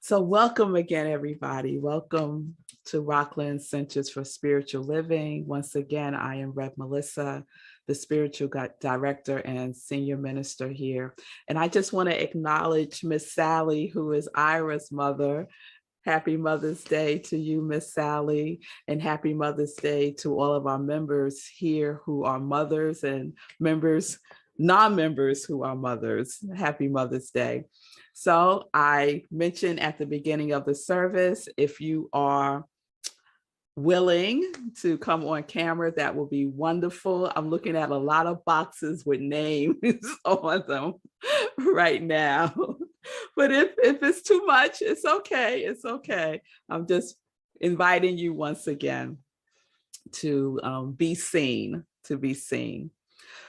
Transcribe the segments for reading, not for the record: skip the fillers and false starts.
So welcome again, everybody. Welcome to Rockland Centers for Spiritual Living. Once again, I am revmelissa, the spiritual director and senior minister here. And I just want to acknowledge Miss Sally, who is Ira's mother. Happy Mother's Day to you, Miss Sally, and happy Mother's Day to all of our members here who are mothers and members, non-members who are mothers. Happy Mother's Day. So I mentioned at the beginning of the service, if you are willing to come on camera, that will be wonderful. I'm looking at a lot of boxes with names on them right now. But if it's too much, it's okay. It's okay. I'm just inviting you once again to be seen,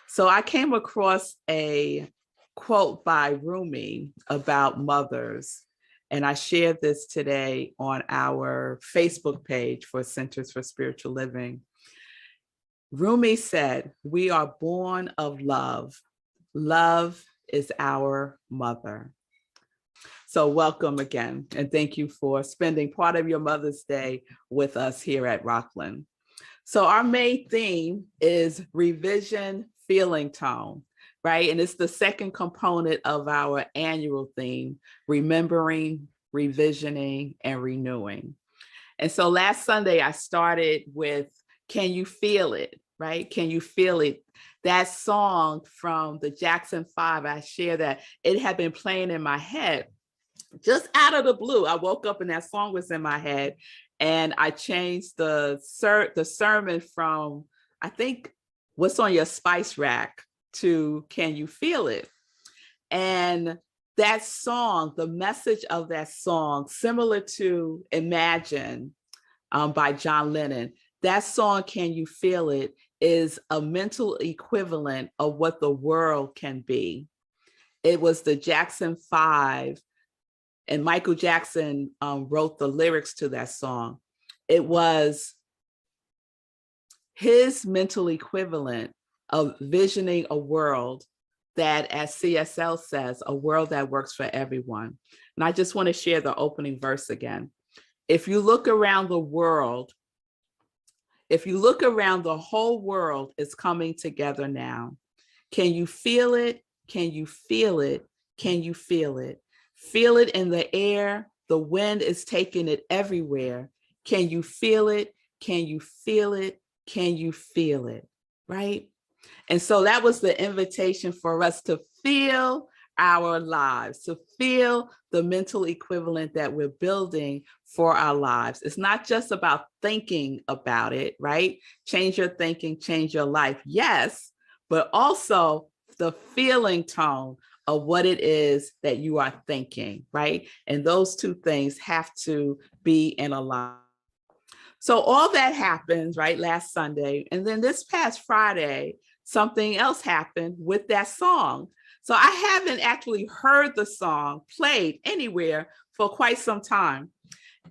So I came across a quote by Rumi about mothers, and I shared this today on our Facebook page for Centers for Spiritual Living. Rumi said, "We are born of love. Love is our mother." So welcome again, and thank you for spending part of your Mother's Day with us here at Rockland. So our main theme is revision, feeling tone, right? And it's the second component of our annual theme, remembering, revisioning, and renewing. And so last Sunday, I started with, "Can you feel it?" Right? Can you feel it? That song from the Jackson 5, I share that it had been playing in my head just out of the blue. I woke up and that song was in my head, and I changed the sermon from, I think, "What's on your spice rack?" to "Can you feel it?" And that song, the message of that song, similar to Imagine by John Lennon, that song, "Can You Feel It?" is a mental equivalent of what the world can be. It was the Jackson 5, and Michael Jackson wrote the lyrics to that song. It was his mental equivalent of visioning a world that, as CSL says, a world that works for everyone. And I just want to share the opening verse again. If you look around the world, if you look around, the whole world is coming together now. Can you feel it? Can you feel it? Can you feel it? Feel it in the air. The wind is taking it everywhere. Can you feel it? Can you feel it? Can you feel it? Right? And so that was the invitation for us to feel our lives, to feel the mental equivalent that we're building for our lives. It's not just about thinking about it, right? Change your thinking, change your life. Yes, but also the feeling tone of what it is that you are thinking, right? And those two things have to be in alignment. So all that happens, right, last Sunday. And then this past Friday, something else happened with that song. So I haven't actually heard the song played anywhere for quite some time.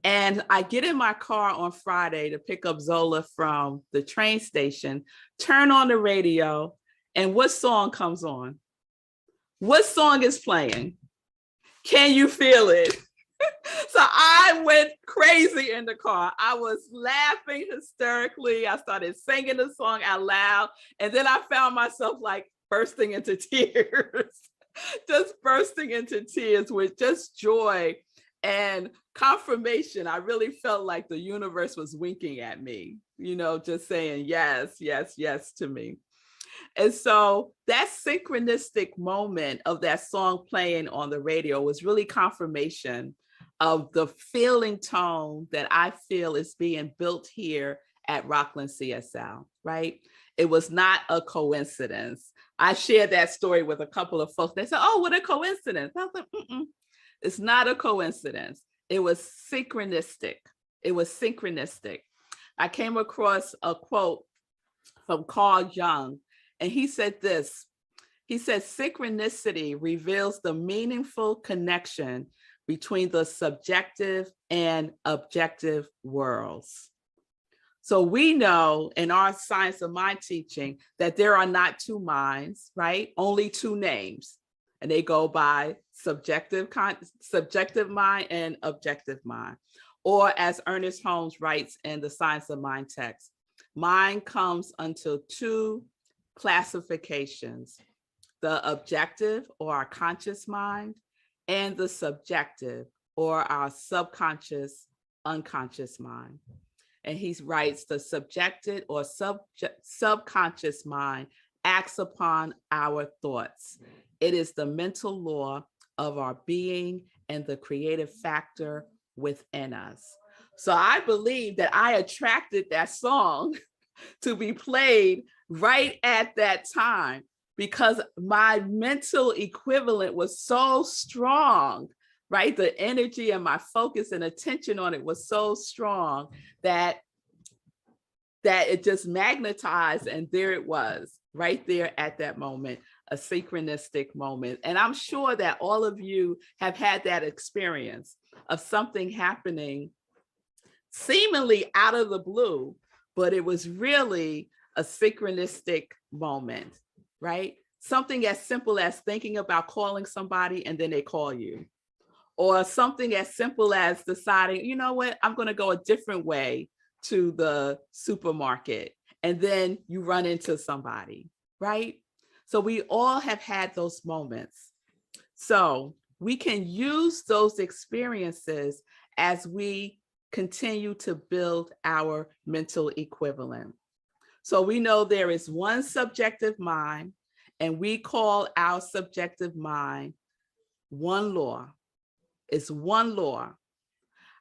And I get in my car on Friday to pick up Zola from the train station, turn on the radio, and what song comes on? What song is playing? Can you feel it? So I went crazy in the car. I was laughing hysterically. I started singing the song out loud. And then I found myself like bursting into tears, just bursting into tears with just joy and confirmation. I really felt like the universe was winking at me, just saying yes, yes, yes to me. And so that synchronistic moment of that song playing on the radio was really confirmation of the feeling tone that I feel is being built here at Rockland CSL, right? It was not a coincidence. I shared that story with a couple of folks. They said, "Oh, what a coincidence." I was like, it's not a coincidence. It was synchronistic. It was synchronistic. I came across a quote from Carl Jung, and he said this. He said, "Synchronicity reveals the meaningful connection between the subjective and objective worlds." So we know in our science of mind teaching that there are not two minds, right? Only two names, and they go by subjective mind and objective mind. Or as Ernest Holmes writes in the Science of Mind text, mind comes unto two classifications: the objective or our conscious mind, and the subjective or our subconscious, unconscious mind. And he writes, the subjective or subconscious mind acts upon our thoughts. It is the mental law of our being and the creative factor within us. So I believe that I attracted that song to be played right at that time because my mental equivalent was so strong, right? The energy and my focus and attention on it was so strong that it just magnetized, and there it was, right there at that moment, a synchronistic moment. And I'm sure that all of you have had that experience of something happening seemingly out of the blue, but it was really a synchronistic moment, right? Something as simple as thinking about calling somebody and then they call you. Or something as simple as deciding, you know what, I'm going to go a different way to the supermarket, and then you run into somebody, right? So we all have had those moments. So we can use those experiences as we continue to build our mental equivalent. So we know there is one subjective mind, and we call our subjective mind one law. It's one law.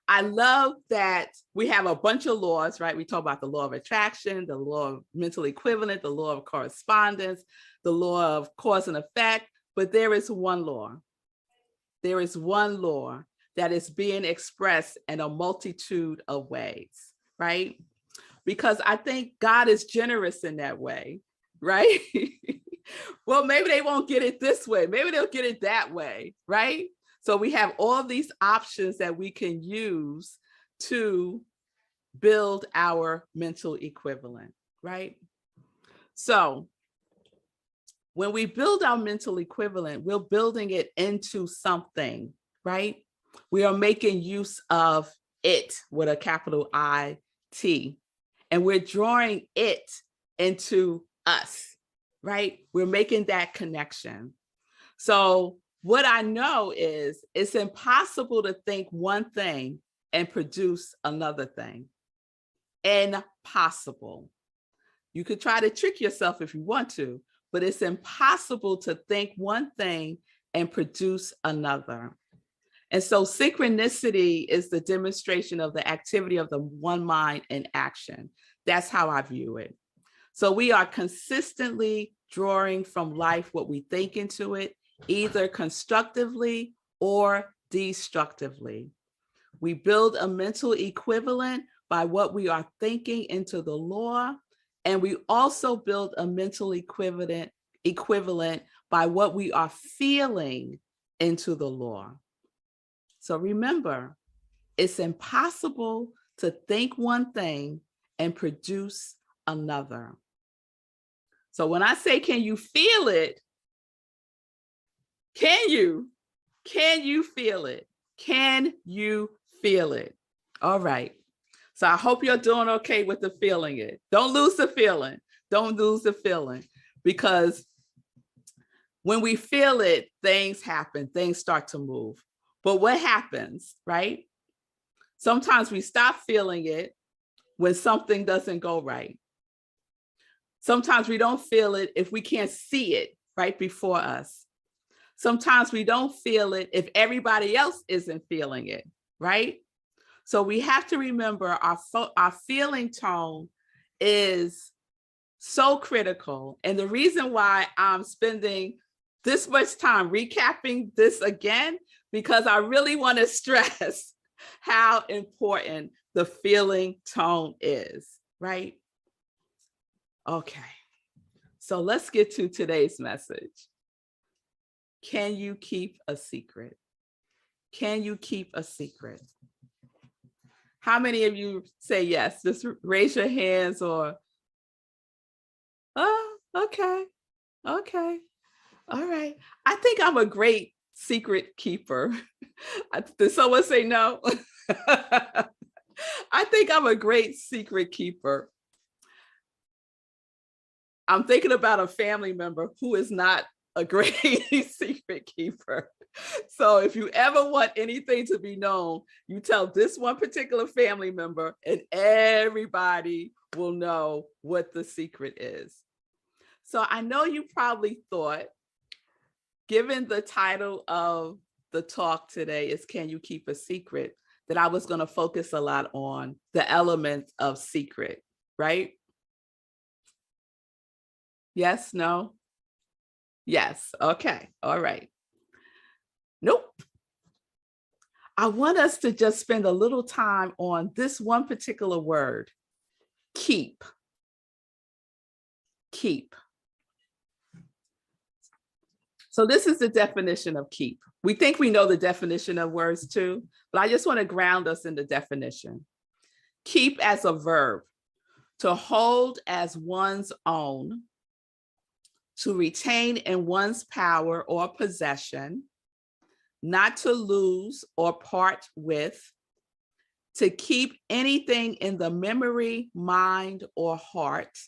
I love that we have a bunch of laws, right? We talk about the law of attraction, the law of mental equivalent, the law of correspondence, the law of cause and effect, but there is one law. There is one law that is being expressed in a multitude of ways, right? Because I think God is generous in that way, right? Well, maybe they won't get it this way. Maybe they'll get it that way, right? So we have all these options that we can use to build our mental equivalent, right? So when we build our mental equivalent, we're building it into something, right? We are making use of it with a capital I-T, and we're drawing it into us, right? We're making that connection. So what I know is it's impossible to think one thing and produce another thing. Impossible. You could try to trick yourself if you want to, but it's impossible to think one thing and produce another. And so synchronicity is the demonstration of the activity of the one mind in action. That's how I view it. So we are consistently drawing from life what we think into it, either constructively or destructively. We build a mental equivalent by what we are thinking into the law, and we also build a mental equivalent by what we are feeling into the law. So remember, it's impossible to think one thing and produce another. So when I say, can you feel it? Can you feel it? Can you feel it? All right. So I hope you're doing okay with the feeling it. Don't lose the feeling. Don't lose the feeling, because when we feel it, things happen, things start to move. But what happens, right? Sometimes we stop feeling it when something doesn't go right. Sometimes we don't feel it if we can't see it right before us. Sometimes we don't feel it if everybody else isn't feeling it, right? So we have to remember our feeling tone is so critical. And the reason why I'm spending this much time recapping this again, because I really want to stress how important the feeling tone is, right? Okay, so let's get to today's message. Can you keep a secret? Can you keep a secret? How many of you say yes? Just raise your hands, or, oh, okay, all right. I think I'm a great secret keeper. Did someone say no? I think I'm a great secret keeper. I'm thinking about a family member who is not a great secret keeper. So if you ever want anything to be known, you tell this one particular family member and everybody will know what the secret is. So I know you probably thought, given the title of the talk today is Can You Keep a Secret, that I was going to focus a lot on the elements of secret, right? Yes, no? Yes, okay, all right. Nope. I want us to just spend a little time on this one particular word, keep. Keep. So this is the definition of keep. We think we know the definition of words too, but I just want to ground us in the definition. Keep as a verb, to hold as one's own, to retain in one's power or possession, not to lose or part with, to keep anything in the memory, mind, or heart,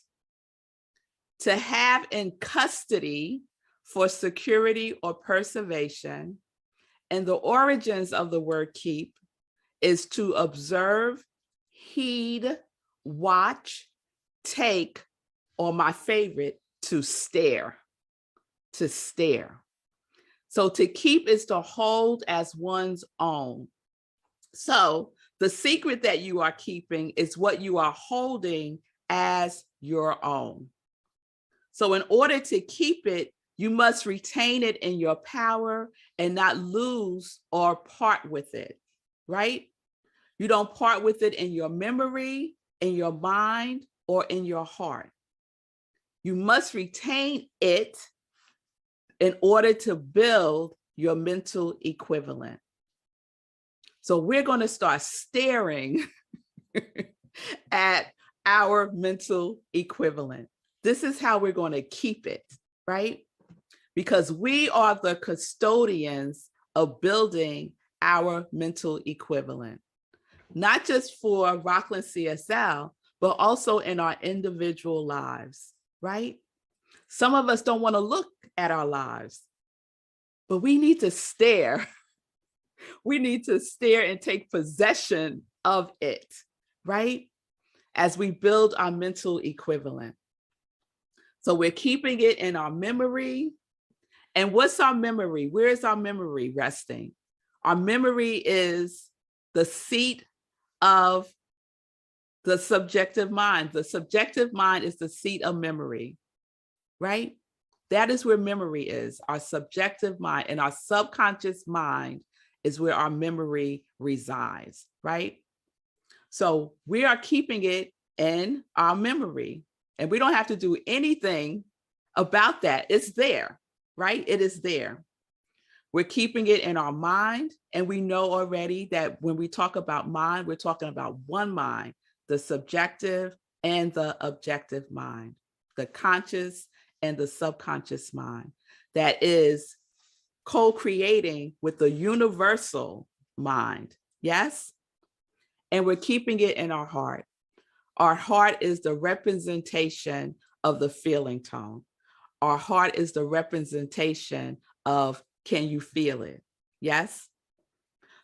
to have in custody for security or preservation. And the origins of the word keep is to observe, heed, watch, take, or my favorite, to stare, to stare. So to keep is to hold as one's own. So the secret that you are keeping is what you are holding as your own. So in order to keep it, you must retain it in your power and not lose or part with it, right? You don't part with it in your memory, in your mind, or in your heart. You must retain it in order to build your mental equivalent. So we're going to start staring at our mental equivalent. This is how we're going to keep it, right? Because we are the custodians of building our mental equivalent, not just for Rockland CSL, but also in our individual lives, right? Some of us don't want to look at our lives, but we need to stare. We need to stare and take possession of it, right? As we build our mental equivalent. So we're keeping it in our memory. And what's our memory? Where is our memory resting? Our memory is the seat of the subjective mind. The subjective mind is the seat of memory, right? That is where memory is, our subjective mind, and our subconscious mind is where our memory resides, right? So we are keeping it in our memory, and we don't have to do anything about that. It's there, right? It is there. We're keeping it in our mind, and we know already that when we talk about mind, we're talking about one mind, the subjective and the objective mind, the conscious and the subconscious mind that is co-creating with the universal mind, yes? And we're keeping it in our heart. Our heart is the representation of the feeling tone. Our heart is the representation of can you feel it? Yes?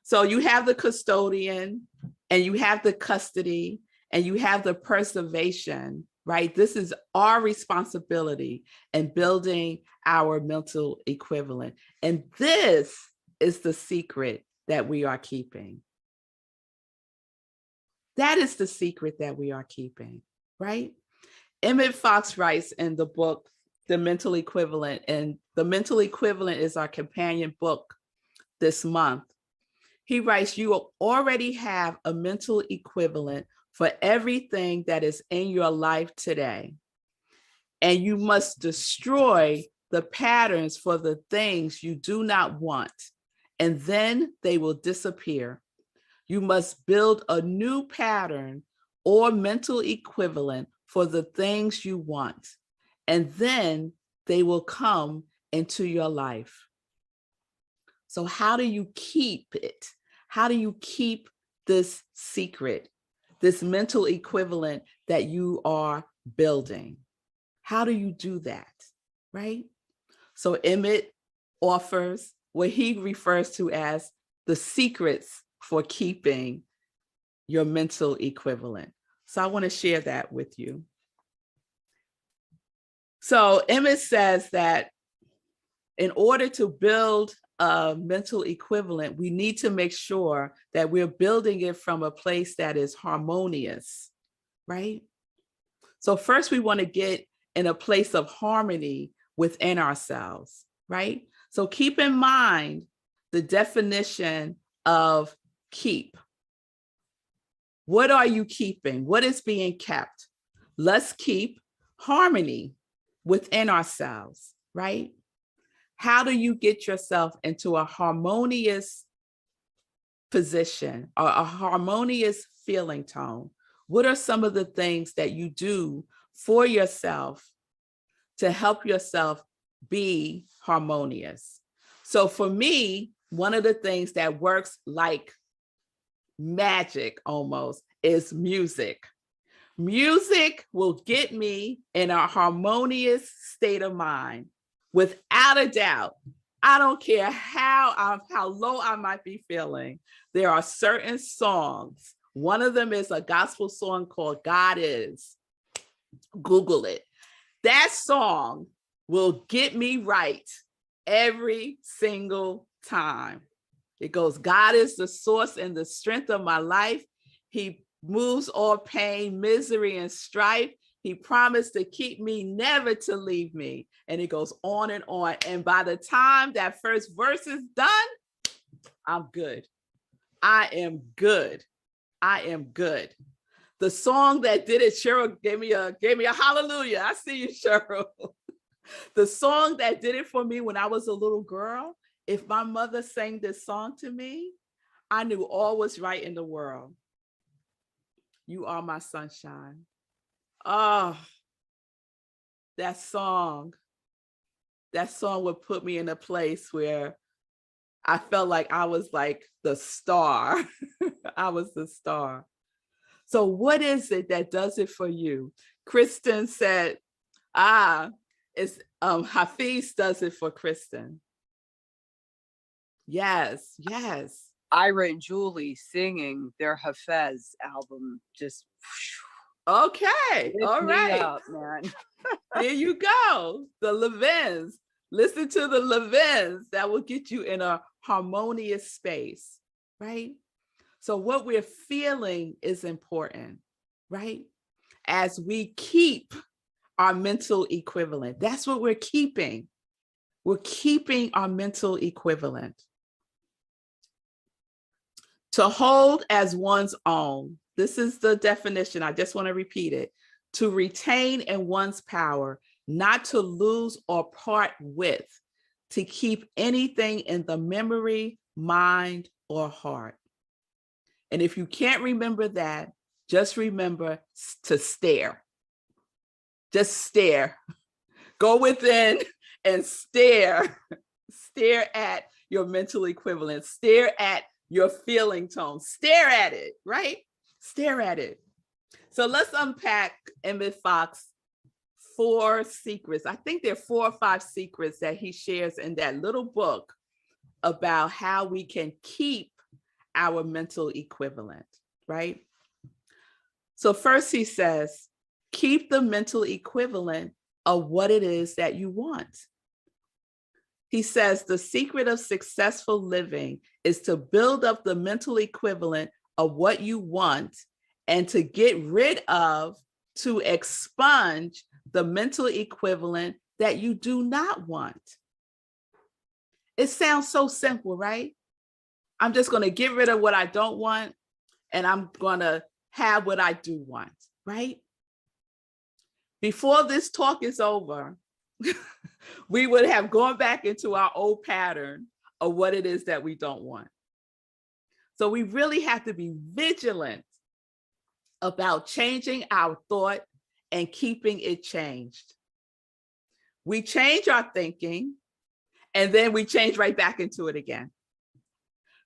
So you have the custodian and you have the custody and you have the preservation, right? This is our responsibility in building our mental equivalent. And this is the secret that we are keeping. That is the secret that we are keeping, right? Emmett Fox writes in the book, The Mental Equivalent, and The Mental Equivalent is our companion book this month. He writes, you already have a mental equivalent for everything that is in your life today. And you must destroy the patterns for the things you do not want, and then they will disappear. You must build a new pattern or mental equivalent for the things you want, and then they will come into your life. So how do you keep it? How do you keep this secret, this mental equivalent that you are building? How do you do that, right? So Emmett offers what he refers to as the secrets for keeping your mental equivalent. So I want to share that with you. So Emmett says that in order to build a mental equivalent, we need to make sure that we're building it from a place that is harmonious, right? So first we want to get in a place of harmony within ourselves, right? So keep in mind the definition of keep. What are you keeping? What is being kept? Let's keep harmony within ourselves, right? How do you get yourself into a harmonious position or a harmonious feeling tone? What are some of the things that you do for yourself to help yourself be harmonious? So for me, one of the things that works like magic almost is music. Music will get me in a harmonious state of mind. Without a doubt, I don't care how low I might be feeling. There are certain songs. One of them is a gospel song called God Is. Google it. That song will get me right every single time. It goes, God is the source and the strength of my life. He moves all pain, misery, and strife. He promised to keep me, never to leave me. And it goes on and on. And by the time that first verse is done, I'm good. I am good. I am good. The song that did it, Cheryl gave me a hallelujah. I see you, Cheryl. The song that did it for me when I was a little girl, if my mother sang this song to me, I knew all was right in the world. You are my sunshine. Oh, that song would put me in a place where I felt like I was like the star. I was the star. So what is it that does it for you? Kristen said, it's Hafiz does it for Kristen. Yes, yes. Ira and Julie singing their Hafez album just okay. All right. up, man. There you go. The Levins. Listen to the Levins. That will get you in a harmonious space, right? So what we're feeling is important, right? As we keep our mental equivalent, that's what we're keeping. We're keeping our mental equivalent. To hold as one's own. This is the definition. I just want to repeat it. To retain in one's power, not to lose or part with, to keep anything in the memory, mind, or heart. And if you can't remember that, just remember to stare. Just stare. Go within and stare. Stare at your mental equivalent. Stare at your feeling tone. Stare at it, right? Stare at it. So let's unpack Emmett Fox's 4 secrets. I think there are 4 or 5 secrets that he shares in that little book about how we can keep our mental equivalent, right? So first he says, keep the mental equivalent of what it is that you want. He says the secret of successful living is to build up the mental equivalent of what you want and to get rid of, to expunge the mental equivalent that you do not want. It sounds so simple, right? I'm just going to get rid of what I don't want and I'm going to have what I do want, right? Before this talk is over, we would have gone back into our old pattern of what it is that we don't want. So we really have to be vigilant about changing our thought and keeping it changed. We change our thinking and then we change right back into it again.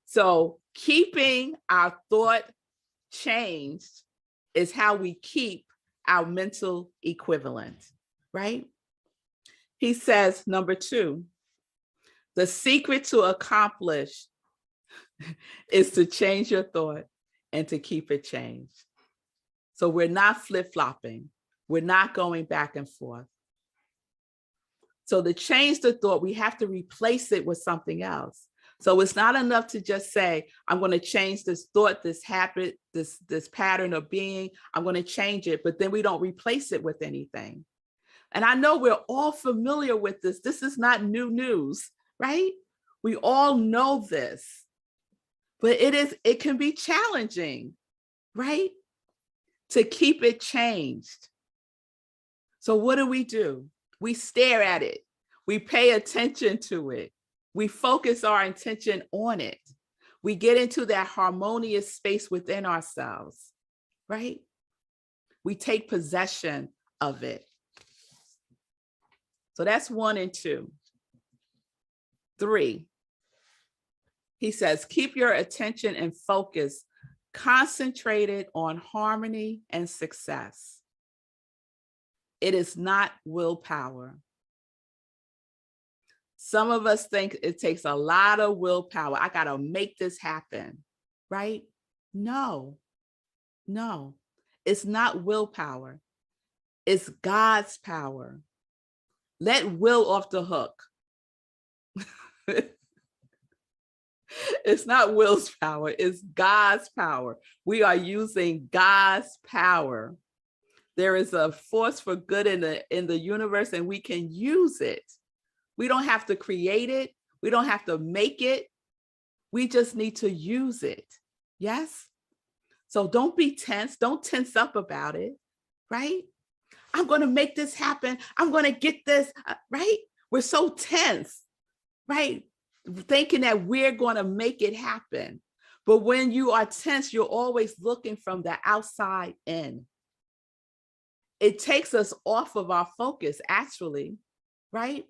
So keeping our thought changed is how we keep our mental equivalent, right? He says, number 2, the secret to accomplish is to change your thought and to keep it changed. So we're not flip-flopping. We're not going back and forth. So to change the thought, we have to replace it with something else. So it's not enough to just say, I'm going to change this thought, this habit, this pattern of being, I'm going to change it, but then we don't replace it with anything. And I know we're all familiar with this. This is not new news, right? We all know this, but it can be challenging, right? To keep it changed. So what do? We stare at it. We pay attention to it. We focus our attention on it. We get into that harmonious space within ourselves, right? We take possession of it. So that's 1 and 2. 3, he says, keep your attention and focus concentrated on harmony and success. It is not willpower. Some of us think it takes a lot of willpower. I got to make this happen, right? No, it's not willpower. It's God's power. Let will off the hook. It's not will's power, it's God's power. We are using God's power. There is a force for good in the universe, and we can use it. We don't have to create it. We don't have to make it. We just need to use it. Yes? So don't be tense. Don't tense up about it, right? I'm going to make this happen. I'm going to get this, right? We're so tense, right? Thinking that we're going to make it happen. But when you are tense, you're always looking from the outside in. It takes us off of our focus, actually, right?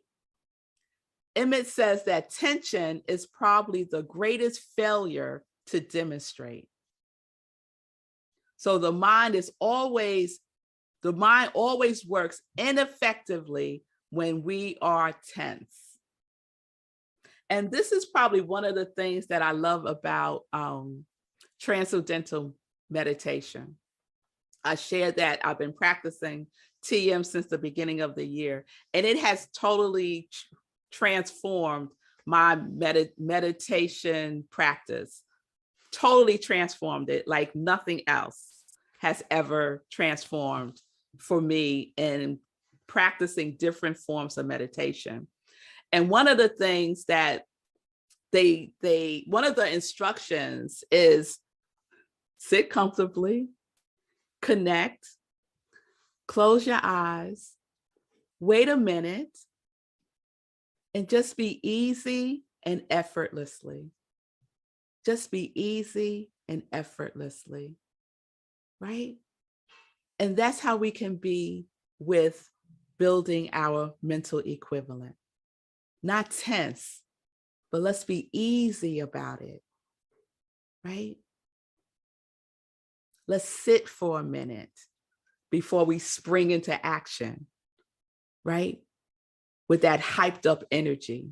Emmett says that tension is probably the greatest failure to demonstrate. So the mind always works ineffectively when we are tense. And this is probably one of the things that I love about transcendental meditation. I shared that I've been practicing TM since the beginning of the year, and it has totally transformed my meditation practice, totally transformed it like nothing else has ever transformed for me in practicing different forms of meditation. And one of the things that one of the instructions is sit comfortably, connect, close your eyes, wait a minute, and just be easy and effortlessly. Just be easy and effortlessly, right? And that's how we can be with building our mental equivalent. Not tense, but let's be easy about it, right? Let's sit for a minute before we spring into action, right? With that hyped up energy.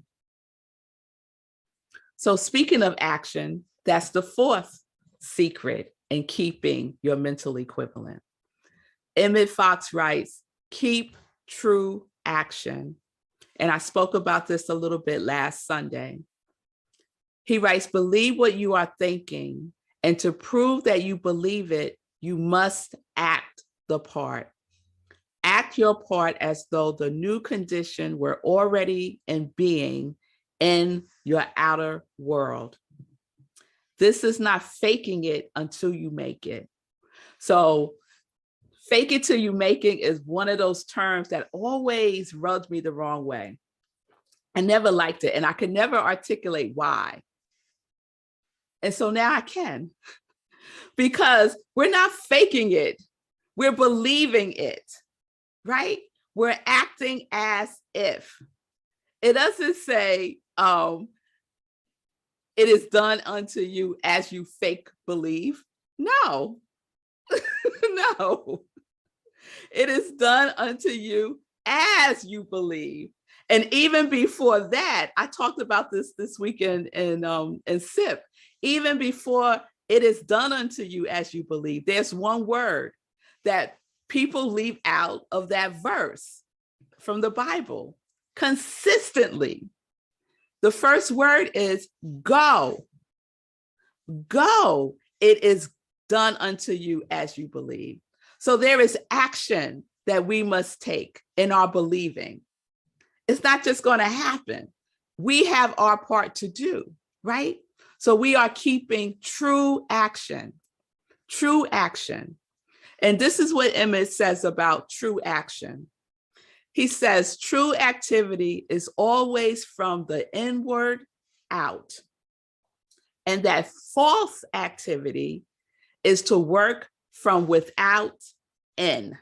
So speaking of action, that's the 4th secret in keeping your mental equivalent. Emmett Fox writes, keep true action. And I spoke about this a little bit last Sunday. He writes, believe what you are thinking, and to prove that you believe it, you must act the part. Act your part as though the new condition were already in being in your outer world. This is not faking it until you make it. So fake it till you make it is one of those terms that always rubs me the wrong way. I never liked it, and I could never articulate why. And so now I can, because we're not faking it. We're believing it, right? We're acting as if. It doesn't say, it is done unto you as you fake believe. No, no. It is done unto you as you believe. And even before that, I talked about this weekend in SIP. Even before it is done unto you as you believe, there's one word that people leave out of that verse from the Bible consistently. The first word is go. Go. It is done unto you as you believe. So there is action that we must take in our believing. It's not just going to happen. We have our part to do, right? So we are keeping true action, true action. And this is what Emmett says about true action. He says, true activity is always from the inward out. And that false activity is to work from without in.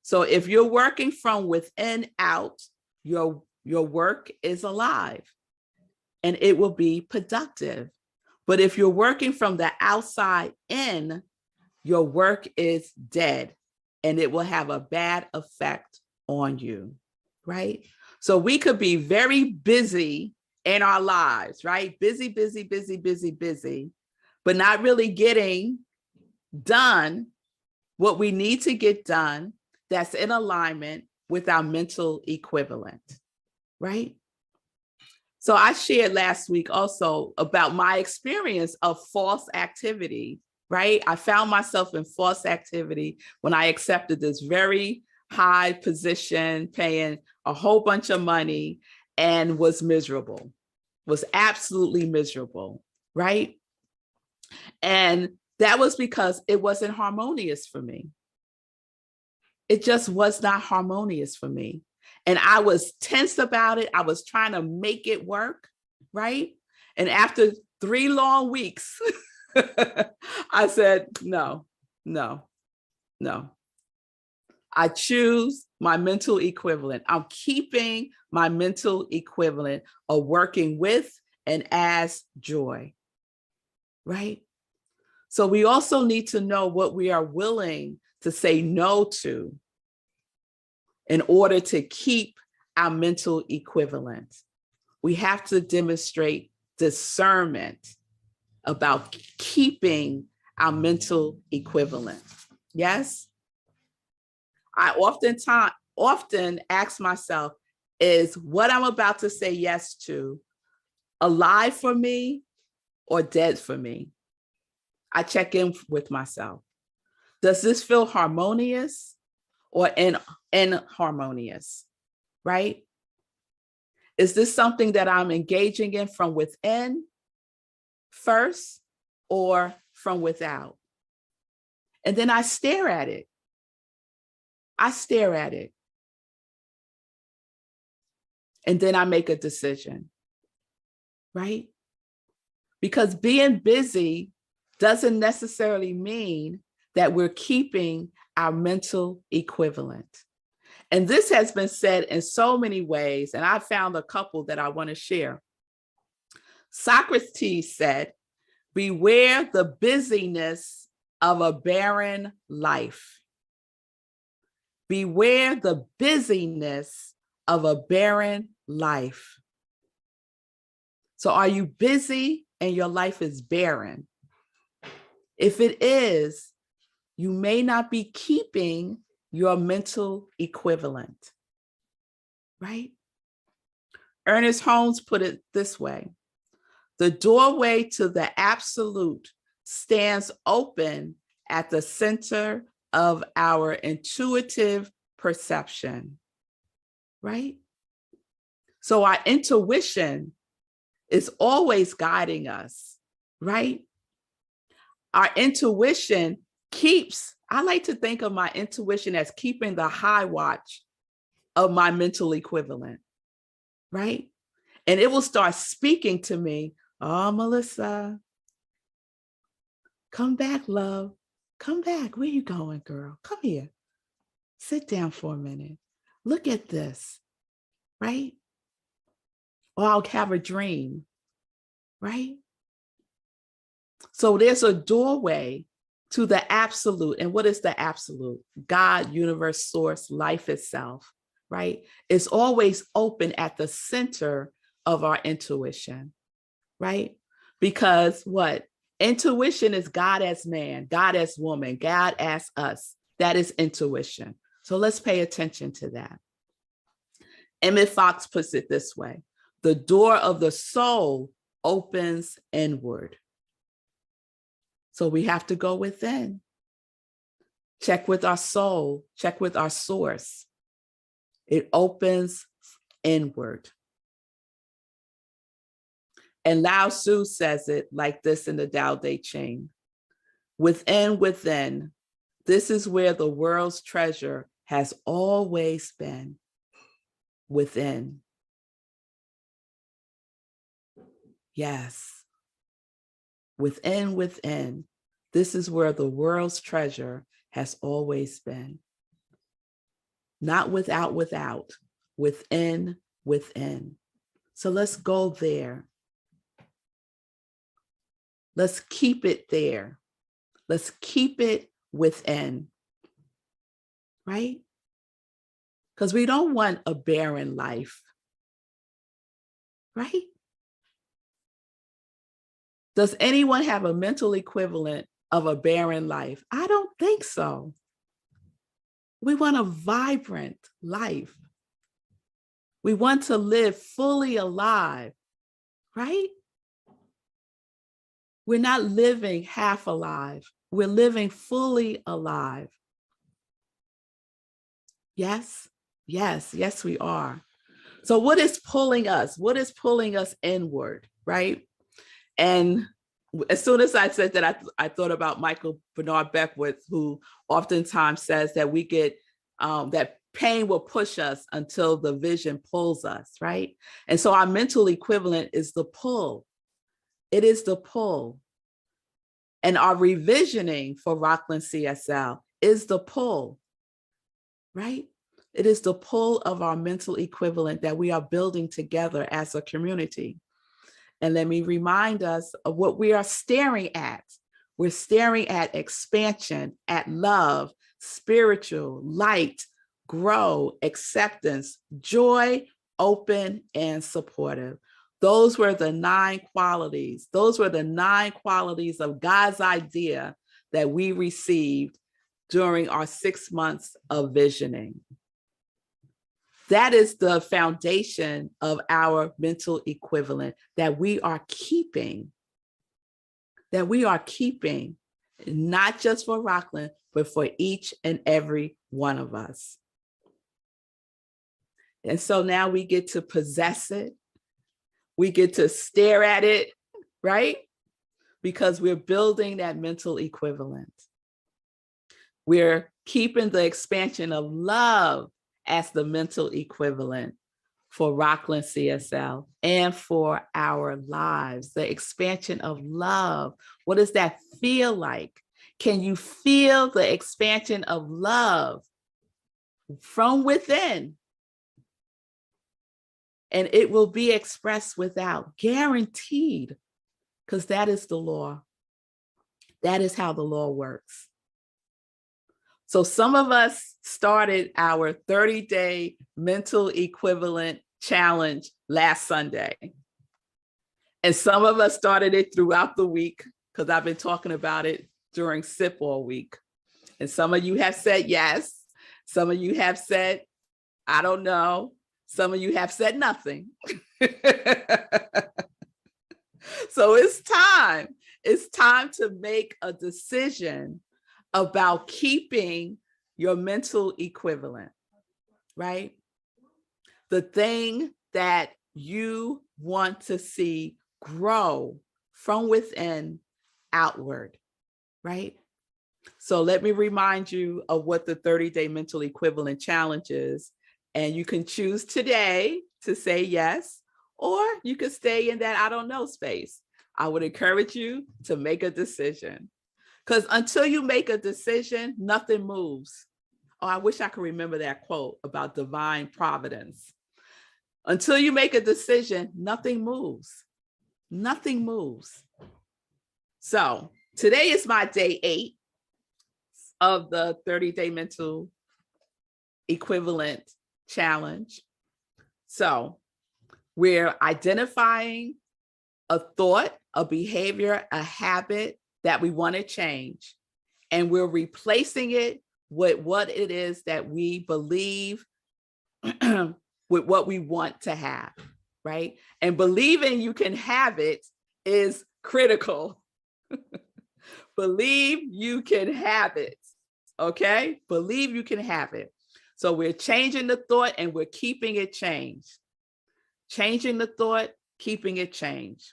So if you're working from within out, your work is alive and it will be productive. But if you're working from the outside in, your work is dead and it will have a bad effect on you, right? So we could be very busy in our lives, right? Busy, busy, busy, busy, busy, but not really getting done what we need to get done that's in alignment with our mental equivalent, right? So I shared last week also about my experience of false activity, right? I found myself in false activity when I accepted this very high position, paying a whole bunch of money, and was miserable, was absolutely miserable, right? And that was because it wasn't harmonious for me. It just was not harmonious for me. And I was tense about it. I was trying to make it work, right? And after 3 long weeks, I said, no, no, no. I choose my mental equivalent. I'm keeping my mental equivalent of working with and as joy, right? So we also need to know what we are willing to say no to in order to keep our mental equivalent. We have to demonstrate discernment about keeping our mental equivalent. Yes? I often ask myself, is what I'm about to say yes to alive for me or dead for me? I check in with myself. Does this feel harmonious or inharmonious, right? Is this something that I'm engaging in from within first or from without? And then I stare at it. I stare at it. And then I make a decision, right? Because being busy doesn't necessarily mean that we're keeping our mental equivalent. And this has been said in so many ways, and I found a couple that I want to share. Socrates said, beware the busyness of a barren life. Beware the busyness of a barren life. So are you busy and your life is barren? If it is, you may not be keeping your mental equivalent, right? Ernest Holmes put it this way: the doorway to the absolute stands open at the center of our intuitive perception, right? So our intuition is always guiding us, right? Our intuition keeps, I like to think of my intuition as keeping the high watch of my mental equivalent, right? And it will start speaking to me. Oh, Melissa, come back, love. Come back. Where you going, girl? Come here. Sit down for a minute. Look at this, right? Or I'll have a dream. right? So there's a doorway to the absolute. And what is the absolute? God, universe, source, life itself, right? It's always open at the center of our intuition, right? Because what? Intuition is God as man, God as woman, God as us. That is intuition. So let's pay attention to that. Emmett Fox puts it this way: the door of the soul opens inward. So we have to go within. Check with our soul, check with our source. It opens inward. And Lao Tzu says it like this in the Tao Te Ching: within, this is where the world's treasure has always been. Within. Yes. Within, this is where the world's treasure has always been. Not without, within. So let's go there. Let's keep it there. Let's keep it within, right? Because we don't want a barren life, right? Does anyone have a mental equivalent of a barren life? I don't think so. We want a vibrant life. We want to live fully alive, right? We're not living half alive. We're living fully alive. Yes, we are. So what is pulling us? What is pulling us inward, right? And as soon as I said that, I thought about Michael Bernard Beckwith, who oftentimes says that we get, that pain will push us until the vision pulls us, right? And so our mental equivalent is the pull. It is the pull. And our revisioning for Rockland CSL is the pull, right? It is the pull of our mental equivalent that we are building together as a community. And let me remind us of what we are staring at. We're staring at expansion, at love, spiritual, light, grow, acceptance, joy, open, and supportive. Those were the 9 qualities. Those were the 9 qualities of God's idea that we received during our 6 months of visioning. That is the foundation of our mental equivalent that we are keeping, not just for Rockland, but for each and every one of us. And so now we get to possess it. We get to stare at it, right? Because we're building that mental equivalent. We're keeping the expansion of love as the mental equivalent for Rockland CSL and for our lives. The expansion of love. What does that feel like? Can you feel the expansion of love from within? And it will be expressed without, guaranteed, because that is the law. That is how the law works. So some of us started our 30-day mental equivalent challenge last Sunday. And some of us started it throughout the week, because I've been talking about it during SIP all week. And some of you have said yes. Some of you have said, I don't know. Some of you have said nothing. So it's time. It's time to make a decision about keeping your mental equivalent, right? The thing that you want to see grow from within outward, right? So let me remind you of what the 30-day mental equivalent challenge is. And you can choose today to say yes, or you could stay in that I don't know space. I would encourage you to make a decision, because until you make a decision, nothing moves. Oh, I wish I could remember that quote about divine providence. Until you make a decision, nothing moves. Nothing moves. So today is my day 8 of the 30-day mental equivalent challenge. So we're identifying a thought, a behavior, a habit that we want to change. And we're replacing it with what it is that we believe with what we want to have, right? And believing you can have it is critical. Believe you can have it, okay? Believe you can have it. So we're changing the thought and we're keeping it changed. Changing the thought, keeping it changed.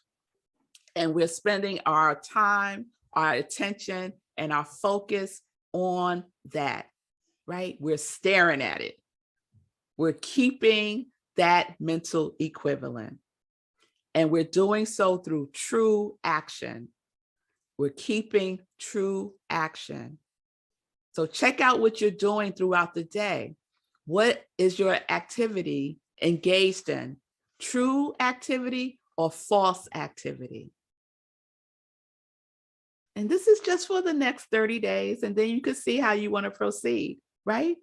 And we're spending our time, our attention, and our focus on that, right? We're staring at it. We're keeping that mental equivalent. And we're doing so through true action. We're keeping true action. So check out what you're doing throughout the day. What is your activity engaged in? True activity or false activity? And this is just for the next 30 days, and then you can see how you want to proceed, right?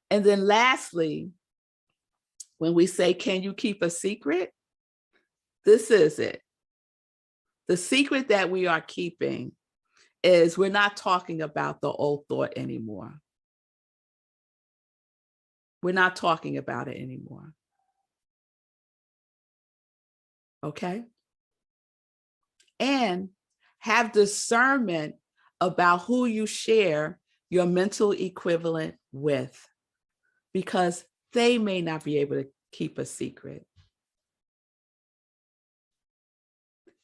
And then lastly, when we say, can you keep a secret? This is it. The secret that we are keeping is we're not talking about the old thought anymore. We're not talking about it anymore. Okay? And have discernment about who you share your mental equivalent with, because they may not be able to keep a secret.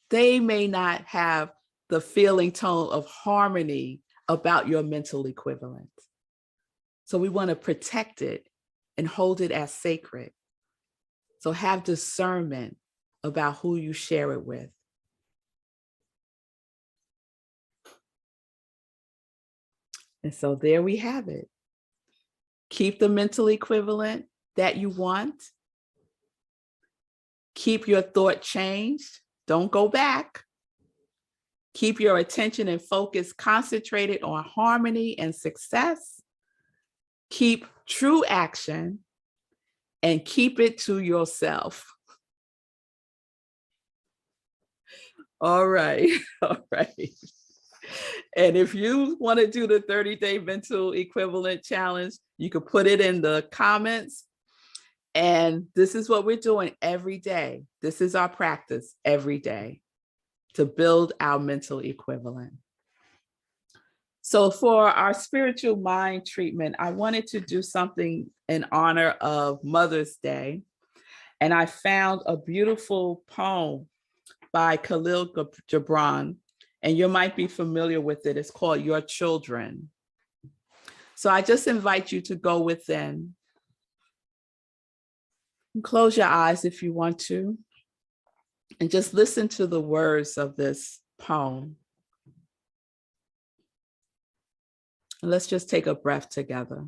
They may not have the feeling tone of harmony about your mental equivalent. So we want to protect it and hold it as sacred. So have discernment about who you share it with. And so there we have it. Keep the mental equivalent that you want. Keep your thought changed. Don't go back. Keep your attention and focus concentrated on harmony and success. Keep true action and keep it to yourself. All right. All right. And if you want to do the 30-day mental equivalent challenge, you can put it in the comments. And this is what we're doing every day. This is our practice every day to build our mental equivalent. So for our spiritual mind treatment, I wanted to do something in honor of Mother's Day. And I found a beautiful poem by Khalil Gibran, and you might be familiar with it. It's called Your Children. So I just invite you to go within. Close your eyes if you want to, and just listen to the words of this poem. And let's just take a breath together.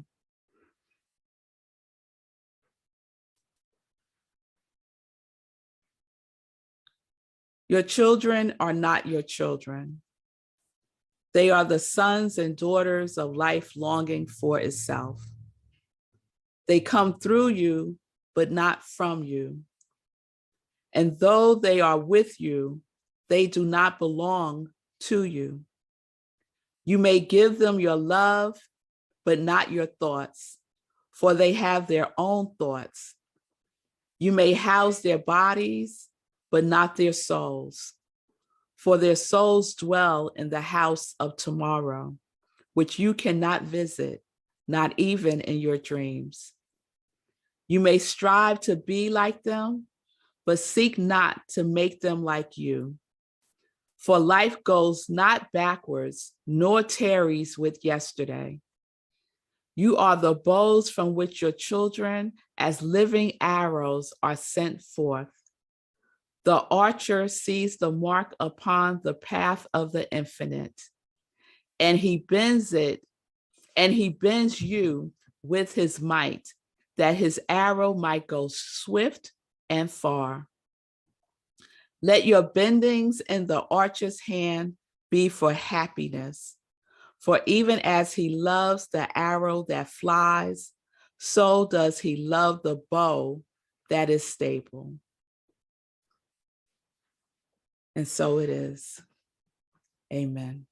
Your children are not your children. They are the sons and daughters of life longing for itself. They come through you, but not from you. And though they are with you, they do not belong to you. You may give them your love, but not your thoughts, for they have their own thoughts. You may house their bodies, but not their souls, for their souls dwell in the house of tomorrow, which you cannot visit, not even in your dreams. You may strive to be like them, but seek not to make them like you. For life goes not backwards, nor tarries with yesterday. You are the bows from which your children, as living arrows, are sent forth. The archer sees the mark upon the path of the infinite, and he bends you with his might, that his arrow might go swift and far. Let your bendings in the archer's hand be for happiness. For even as he loves the arrow that flies, so does he love the bow that is stable. And so it is. Amen.